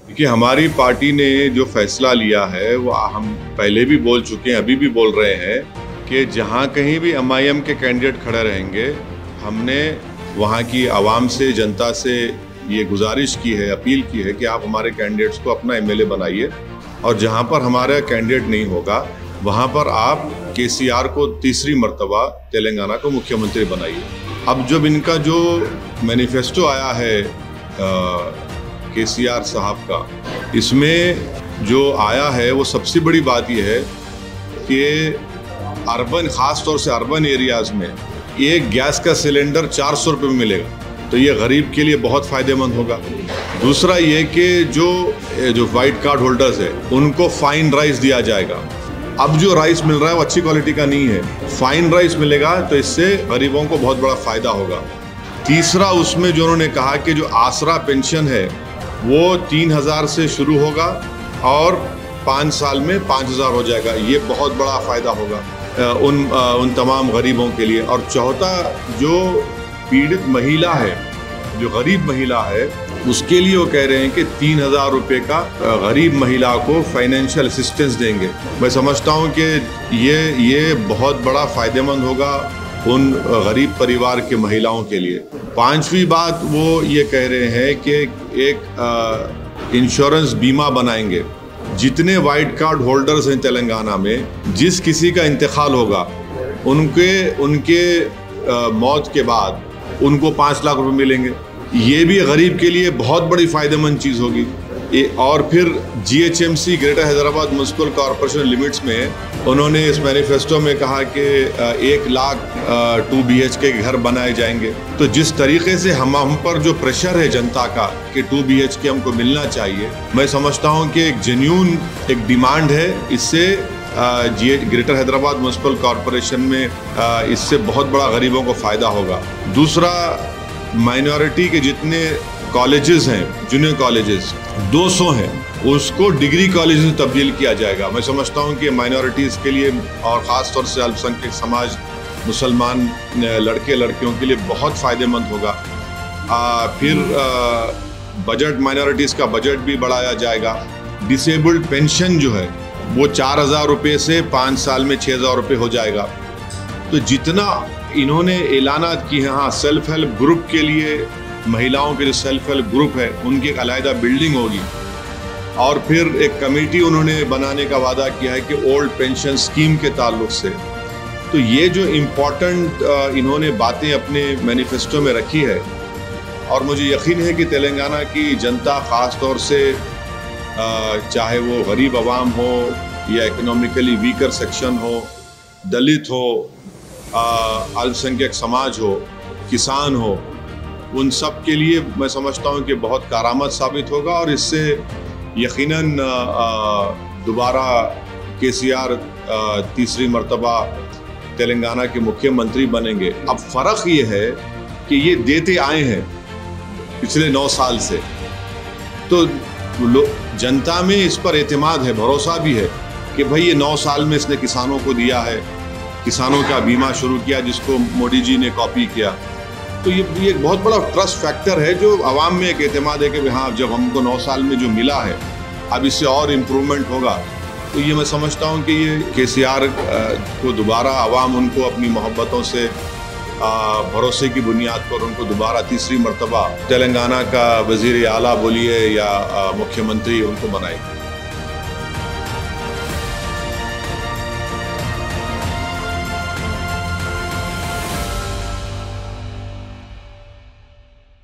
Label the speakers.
Speaker 1: देखिए, हमारी पार्टी ने जो फैसला लिया है वो हम पहले भी बोल चुके हैं, अभी भी बोल रहे हैं कि जहाँ कहीं भी एमआईएम के कैंडिडेट खड़े रहेंगे, हमने वहाँ की आवाम से, जनता से ये गुजारिश की है, अपील की है कि आप हमारे कैंडिडेट्स को अपना एमएलए बनाइए और जहाँ पर हमारा कैंडिडेट नहीं होगा वहाँ पर आप केसीआर को तीसरी मर्तबा तेलंगाना को मुख्यमंत्री बनाइए। अब जब इनका जो मैनिफेस्टो आया है केसीआर साहब का, इसमें जो आया है वो सबसे बड़ी बात यह है कि अर्बन, ख़ास तौर से अर्बन एरियाज़ में एक गैस का सिलेंडर 400 रुपये में मिलेगा, तो ये गरीब के लिए बहुत फ़ायदेमंद होगा। दूसरा ये कि जो वाइट कार्ड होल्डर्स है उनको फाइन राइस दिया जाएगा। अब जो राइस मिल रहा है वो अच्छी क्वालिटी का नहीं है, फाइन राइस मिलेगा, तो इससे गरीबों को बहुत बड़ा फ़ायदा होगा। तीसरा, उसमें जो उन्होंने कहा कि जो आसरा पेंशन है वो 3000 से शुरू होगा और 5 साल में 5000 हो जाएगा। ये बहुत बड़ा फ़ायदा होगा उन तमाम गरीबों के लिए। और चौथा, जो पीड़ित महिला है, जो गरीब महिला है, उसके लिए वो कह रहे हैं कि 3000 रुपये का गरीब महिला को फाइनेंशियल असिस्टेंस देंगे। मैं समझता हूँ कि ये बहुत बड़ा फ़ायदेमंद होगा उन गरीब परिवार के महिलाओं के लिए। पांचवी बात, वो ये कह रहे हैं कि एक इंश्योरेंस बीमा बनाएंगे। जितने वाइट कार्ड होल्डर्स हैं तेलंगाना में, जिस किसी का इंतकाल होगा उनके मौत के बाद उनको 5 लाख रुपए मिलेंगे। ये भी गरीब के लिए बहुत बड़ी फ़ायदेमंद चीज़ होगी। और फिर GHMC, greater Hyderabad municipal corporation limits में उन्होंने इस मैनिफेस्टो में कहा कि 1 लाख 2 BHK के घर बनाए जाएंगे। तो जिस तरीके से हम पर जो प्रेशर है जनता का कि 2 BHK हमको मिलना चाहिए, मैं समझता हूँ कि एक जेन्युइन एक डिमांड है। इससे ग्रेटर हैदराबाद म्युनिसिपल कॉरपोरेशन में इससे बहुत बड़ा गरीबों को फ़ायदा होगा। दूसरा, माइनॉरिटी के जितने कॉलेजेस हैं, जूनियर कॉलेजेस 200 हैं, उसको डिग्री कॉलेज में तब्दील किया जाएगा। मैं समझता हूँ कि माइनॉरिटीज़ के लिए और ख़ास तौर से अल्पसंख्यक समाज, मुसलमान लड़के लड़कियों के लिए बहुत फ़ायदेमंद होगा। फिर बजट, माइनॉरिटीज़ का बजट भी बढ़ाया जाएगा। डिसेबल्ड पेंशन जो है वो 4000 रुपये से 5 साल में 6000 रुपये हो जाएगा। तो जितना इन्होंने ऐलानात किए हैं, हाँ, सेल्फ हेल्प ग्रुप के लिए, महिलाओं के जो सेल्फ हेल्प ग्रुप है उनकी एक अलहदा बिल्डिंग होगी। और फिर एक कमेटी उन्होंने बनाने का वादा किया है कि ओल्ड पेंशन स्कीम के ताल्लुक से। तो ये जो इम्पोर्टेंट इन्होंने बातें अपने मैनिफेस्टो में रखी है, और मुझे यकीन है कि तेलंगाना की जनता, ख़ास तौर से चाहे वो गरीब आवाम हो या इकोनॉमिकली वीकर सेक्शन हो, दलित हो, अल्पसंख्यक समाज हो, किसान हो, उन सब के लिए मैं समझता हूँ कि बहुत कारआमद साबित होगा। और इससे यकीनन दोबारा केसीआर तीसरी मर्तबा तेलंगाना के मुख्यमंत्री बनेंगे। अब फ़र्क ये है कि ये देते आए हैं पिछले 9 साल से, तो जनता में इस पर एतमाद है, भरोसा भी है कि भाई ये 9 साल में इसने किसानों को दिया है, किसानों का बीमा शुरू किया जिसको मोदी जी ने कॉपी किया। तो ये एक बहुत बड़ा ट्रस्ट फैक्टर है जो आवाम में एक एतमाद है कि हाँ, जब हमको 9 साल में जो मिला है अब इससे और इम्प्रूवमेंट होगा। तो ये मैं समझता हूँ कि ये केसीआर को दोबारा आवाम उनको अपनी मोहब्बतों से, भरोसे की बुनियाद पर उनको दोबारा तीसरी मर्तबा तेलंगाना का वज़ीर आला बोलिए या मुख्यमंत्री उनको बनाएगी।